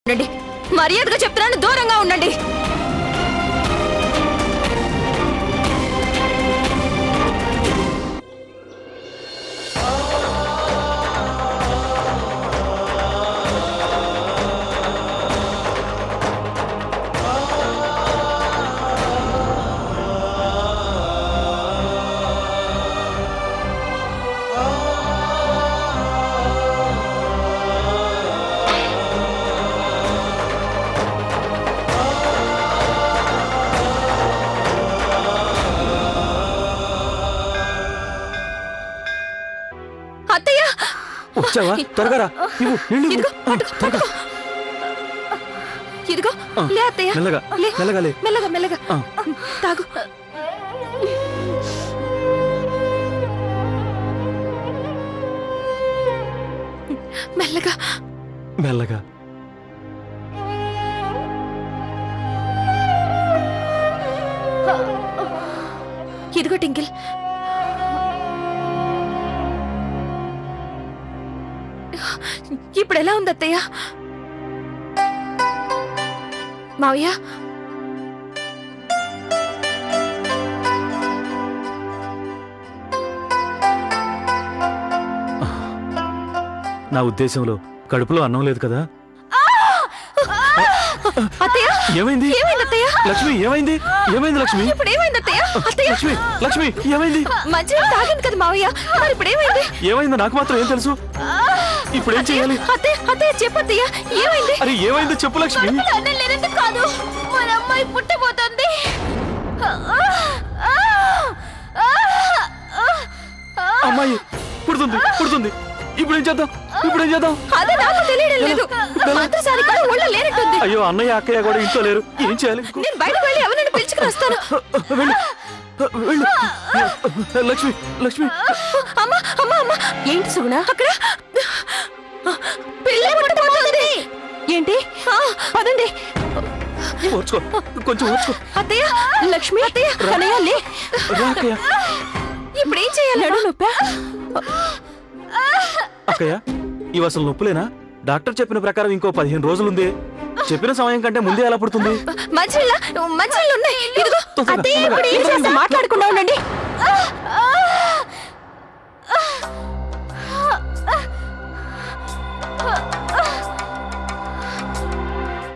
ఉండండి, మర్యాదగా చెప్తున్నాను, దూరంగా ఉండండి. వచ్చావా? త్వరగా రా. ఇదిగో లే అత్తయ్య, మెల్లగా మెల్లగా లే. మెల్లగా మెల్లగా తాగు. మెల్లగా మెల్లగా. ఇదిగో టింకిల్, ఇప్పుడు ఎలా ఉంది అత్తయ్య? మావయ్య, నా ఉద్దేశంలో కడుపులో అన్నం లేదు కదా. అత్తయ్య ఏమైంది? ఏమైంది అత్తయ్య? లక్ష్మి ఏమైంది? ఏమైంది లక్ష్మి? ఇప్పుడు ఏమైంది అత్తయ్య? అత్తయ్య లక్ష్మి లక్ష్మి ఏమైంది? మంచిగా తాగింది కదా మావయ్య, మరి ఇప్పుడు ఏమైంది? ఏమైంది నాకు మాత్రం ఏం తెలుసు. ఇప్పుడు ఏం చేయాలి? అత్తయ్య అత్తయ్య చెప్పు అత్తయ్య, ఏమైంది? అరే ఏమైంది చెప్పు లక్ష్మి. అన్నం లేనందుకు కాదు, మన అమ్మాయి పుట్టబోతుంది. అమ్మాయి పుడుతుంది పుడుతుంది. ఇప్పుడు ఏం చేద్దాం? ఇప్పుడు ఏం చేద్దాం? అదే నాకు తెలియడం లేదు. మంత్రసారి కూడా ఊళ్ళో లేనట్టుంది. అయ్యో అన్నయ్య అక్కయ్య కూడా ఇంట్లో లేరు. ఏం చేయాలి? నేను బయటకు వెళ్ళి ఎవరైనా పిలుచుకుని వస్తాను. వెళ్ళు వెళ్ళు. లక్ష్మి లక్ష్మి. అమ్మా అమ్మా అమ్మా, ఏంటి సుగుణ అక్కడ? పిల్ల పుట్టబోతుంది. ఏంటి? పదండి. ఓర్చుకో, కొంచెం ఓర్చుకో. అత్తయ్య, లక్ష్మి అత్తయ్య, కనయ్య లే. అక్కయ్య ఇప్పుడు ఏం చేయాలి? నొప్పి. అక్కయ్య ఇవి అసలు నొప్పులేనా? డాక్టర్ చెప్పిన ప్రకారం ఇంకో 15 రోజులుంది. చెప్పిన సమయం కంటే ముందే ఎలా పుడుతుంది? మంచినీళ్ళు ఉన్నాయి. ఇదిగో అత్తయ్య, ఇప్పుడు ఏం చేస్తా? మాట్లాడకుండా ఉండండి.